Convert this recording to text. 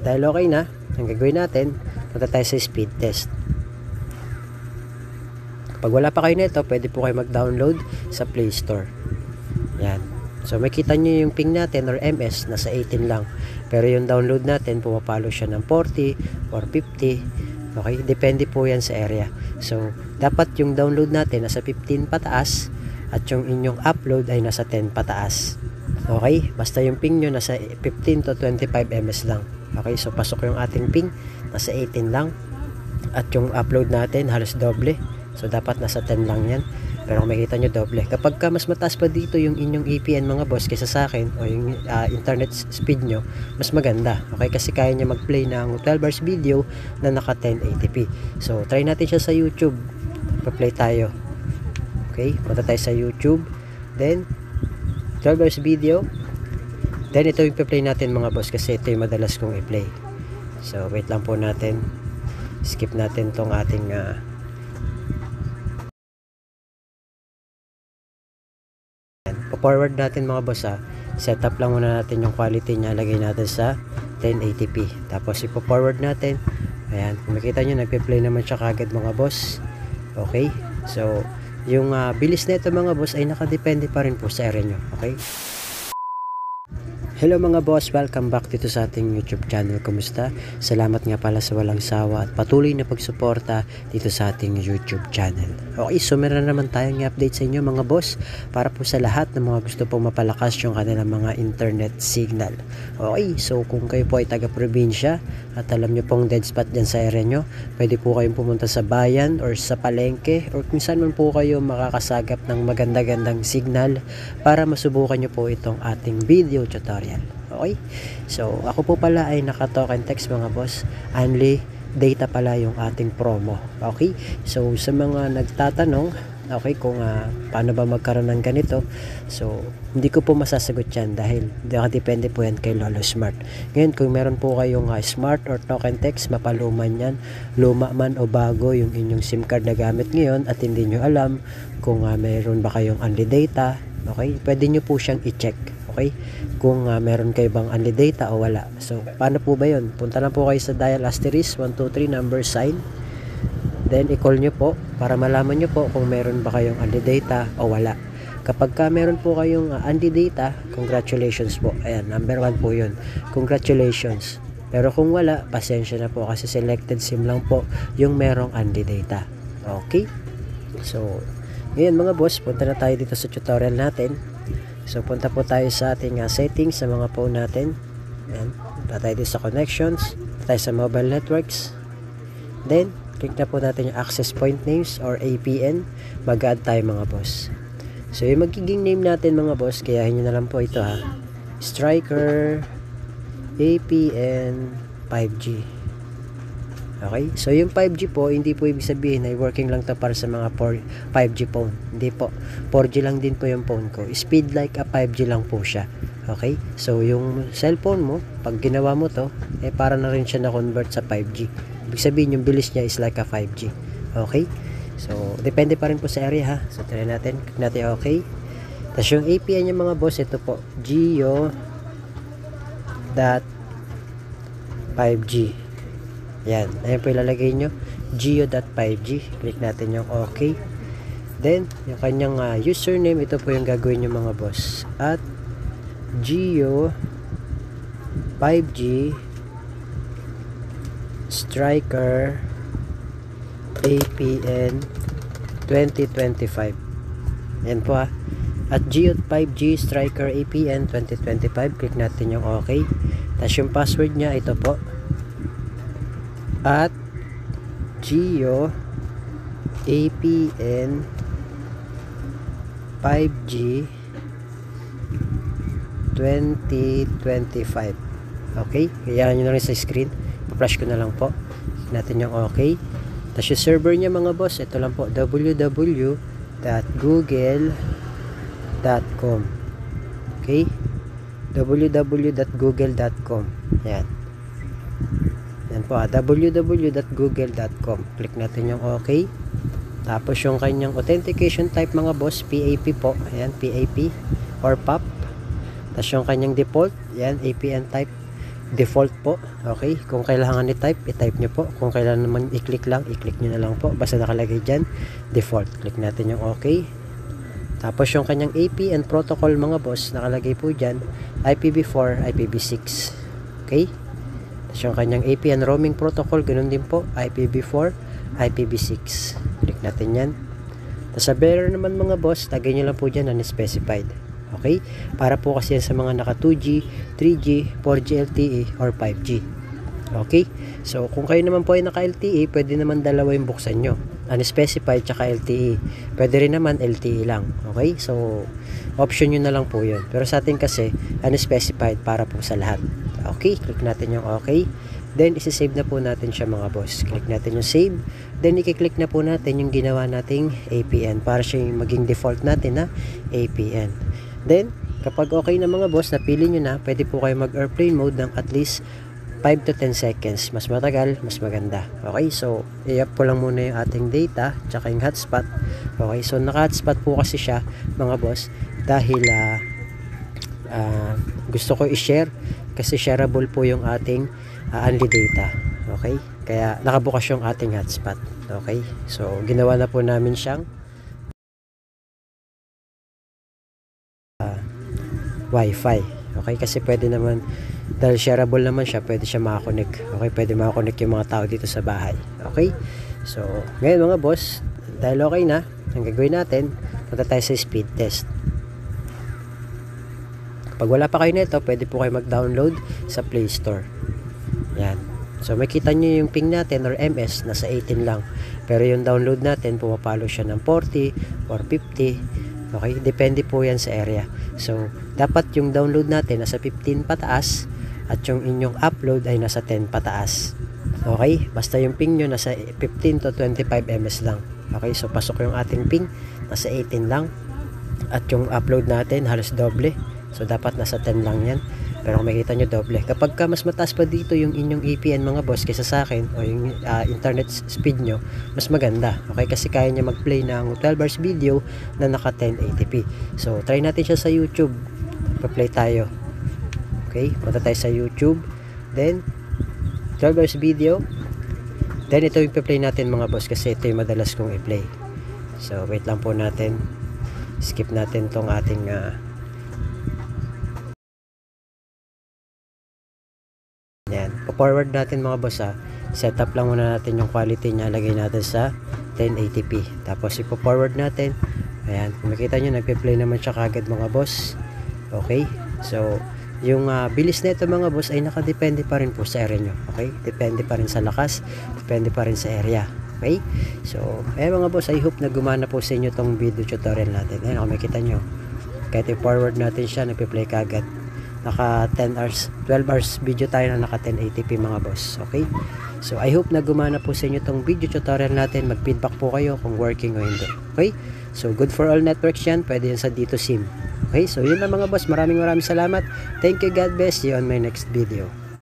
Dahil okay na, ang gagawin natin, punta tayo sa speed test. Kapag wala pa kayo nito, pwede po kayo mag-download sa Play Store. Yan. So makita nyo yung ping natin or MS nasa 18 lang. Pero yung download natin, pumapalo siya ng 40 or 50. Okay, depende po yan sa area. So dapat yung download natin nasa 15 pataas at yung inyong upload ay nasa 10 pataas. Okay, basta yung ping nyo nasa 15 to 25 ms lang. Okay, so pasok yung ating ping, nasa 18 lang. At yung upload natin halos doble. So dapat nasa 10 lang yan. Pero kung makita nyo doble. Kapag ka mas mataas pa dito yung inyong APN mga boss kaysa sa akin o yung internet speed nyo, mas maganda. Okay, kasi kaya nyo mag-play ng 12 hours video na naka 1080p. So try natin siya sa YouTube. Pa-play tayo. Okay, punta tayo sa YouTube. Then 12 hours video. Then ito yung pa-play natin mga boss kasi ito yung madalas kong i-play. So wait lang po natin. Skip natin tong ating forward natin mga boss setup lang muna natin yung quality niya, lagay natin sa 1080p tapos ipo-forward natin. Ayan, kung makita nyo nagpe-play naman siya kagad mga boss. Okay, so yung bilis na ito mga boss ay nakadepende pa rin po sa area nyo. Okay, hello mga boss, welcome back dito sa ating YouTube channel. Kumusta? Salamat nga pala sa walang sawa at patuloy na pagsuporta dito sa ating YouTube channel. Okay, so meron na naman tayong update sa inyo mga boss para po sa lahat ng mga gusto pong mapalakas yung kanilang mga internet signal. Okay, so kung kayo po ay taga-probinsya at alam nyo pong dead spot dyan sa area nyo, pwede po kayong pumunta sa bayan or sa palengke or kung saan man po kayo makakasagap ng maganda-gandang signal para masubukan nyo po itong ating video tutorial. Okay, so ako po pala ay naka-talk and text mga boss. Only data pala yung ating promo. Okay, so sa mga nagtatanong, okay, kung paano ba magkaroon ng ganito, so hindi ko po masasagot yan dahil depende po yan kay Lolo Smart. Ngayon kung meron po kayong smart or talk and text, mapaluman yan, luma man o bago yung inyong SIM card na gamit ngayon at hindi nyo alam kung meron ba kayong only data, okay, pwede nyo po siyang i-check. Okay, kung meron kayo bang only data o wala. So paano po ba yun? Punta lang po kayo sa dial asterisk 123 number sign, then i-call nyo po para malaman nyo po kung meron ba kayong only data o wala. Kapag ka meron po kayong only data, congratulations po. Ayan, number 1 po yun, congratulations. Pero kung wala, pasensya na po kasi selected SIM lang po yung merong only data. Okay, so ngayon mga boss, punta na tayo dito sa tutorial natin. So punta po tayo sa ating settings sa mga phone natin. Ayan, punta tayo dito sa connections, punta tayo sa mobile networks. Then click na po natin yung access point names or APN. Mag-add tayo mga boss. So yung magiging name natin mga boss, kayahin nyo na lang po ito Striker APN 5G. Okay, so yung 5G po, hindi po ibig sabihin ay working lang to para sa mga 5G phone. Hindi po, 4G lang din po yung phone ko. Speed like a 5G lang po siya. Okay, so yung cellphone mo, pag ginawa mo to, para na rin siya na-convert sa 5G. Ibig sabihin yung bilis niya is like a 5G. Okay, so depende pa rin po sa area So try natin, click natin okay. Tapos yung APN niya mga boss, ito po, Geo.5G. Yan, ayan po ilalagay nyo, Geo.5G. Click natin yung okay. Then yung kanyang username, ito po yung gagawin nyo mga boss, at Geo5G Striker APN 2025. Yan po at Geo5G Striker APN 2025. Click natin yung okay. Tapos yung password nya, ito po, at Geo APN 5G 2025. Okay, kaya nyo na rin sa screen, pa-flash ko na lang po. Click natin yung okay. Tapos yung server nya mga boss, ito lang po, www.google.com. okay, www.google.com. yan po, www.google.com. Click natin yung okay. Tapos yung kanyang authentication type mga boss, PAP po. Ayan, PAP or PAP. Tapos yung kanyang default, yan, APN type. default po. Okay, kung kailangan i-type, i-type nyo po. Kung kailangan naman i-click lang, i-click nyo na lang po. Basta nakalagay dyan, default. Click natin yung okay. Tapos yung kanyang AP and protocol mga boss, nakalagay po dyan, IPv4, IPv6. Okay? Tapos yung kanyang AP and roaming protocol, ganun din po, IPv4, IPv6. Click natin yan. Tapos sa bearer naman mga boss, lagay nyo lang po dyan unspecified. Okay? Para po kasi yan sa mga naka 2G, 3G, 4G LTE, or 5G. Okay? So, kung kayo naman po ay naka LTE, pwede naman dalawa yung buksan nyo. Unspecified tsaka LTE. Pwede rin naman LTE lang. Okay? So, option nyo na lang po yun. Pero sa atin kasi, unspecified para po sa lahat. Okay? Click natin yung okay. Then, isi-save na po natin siya mga boss. Click natin yung save. Then, i-click na po natin yung ginawa nating APN para siya yung maging default natin na APN. Then, kapag okay na mga boss, napili nyo na, pwede po kayo mag-airplane mode ng at least 5 to 10 seconds. Mas matagal, mas maganda. Okay, so, i-up po lang muna yung ating data, tsaka yung hotspot. Okay, so, naka-hotspot po kasi siya, mga boss, dahil gusto ko i-share kasi shareable po yung ating only data. Okay? Kaya nakabukas yung ating hotspot. Okay? So, ginawa na po namin siyang Wi-Fi. Okay? Kasi pwede naman, dahil shareable naman siya, pwede siya makakonect. Okay? Pwede makakonect yung mga tao dito sa bahay. Okay? So, ngayon mga boss, dahil okay na, ang gagawin natin, punta tayo sa speed test. Kapag wala pa kayo nito, pwede po kayo mag-download sa Play Store. Yan. So, makita nyo yung ping natin or MS, nasa 18 lang. Pero yung download natin, pumapalo siya ng 40 or 50. Okay? Depende po yan sa area. So, dapat yung download natin nasa 15 pataas at yung inyong upload ay nasa 10 pataas. Okay? Basta yung ping nyo nasa 15 to 25 MS lang. Okay? So, pasok yung ating ping, nasa 18 lang. At yung upload natin, halos doble. So, dapat nasa 10 lang yan. Pero kung makita nyo, doble. Kapag ka mas mataas pa dito yung inyong APN mga boss kaysa sa akin o yung internet speed nyo, mas maganda. Okay? Kasi kaya nyo mag-play ng 12 hours video na naka 1080p. So, try natin siya sa YouTube. Pa-play tayo. Okay? Punta tayo sa YouTube. Then, 12 hours video. Then, ito yung pa-play natin mga boss kasi ito yung madalas kong i-play. So, wait lang po natin. Skip natin tong ating yan. Pa-forward natin mga boss setup lang muna natin yung quality niya. Lagay natin sa 1080p. Tapos ipo-forward natin. Ayan. Kung makita nyo, nagpe-play naman siya kagad mga boss. Okay. So, yung bilis na ito mga boss ay nakadepende pa rin po sa area nyo. Okay. Depende pa rin sa lakas. Depende pa rin sa area. Okay. So, mga boss, I hope na gumana po sa inyo tong video tutorial natin. Ayan. Kung makita nyo. Kahit i-forward natin siya, nagpe-play kagad. Naka 10 hours, 12 hours video tayo na naka 1080p mga boss. Okay? So, I hope na gumana po sa inyo tong video tutorial natin. Mag-feedback po kayo kung working o hindi. Okay? So, good for all networks yan. Pwede yan sa Dito SIM. Okay? So, yun lang mga boss. Maraming salamat. Thank you. God bless you on my next video.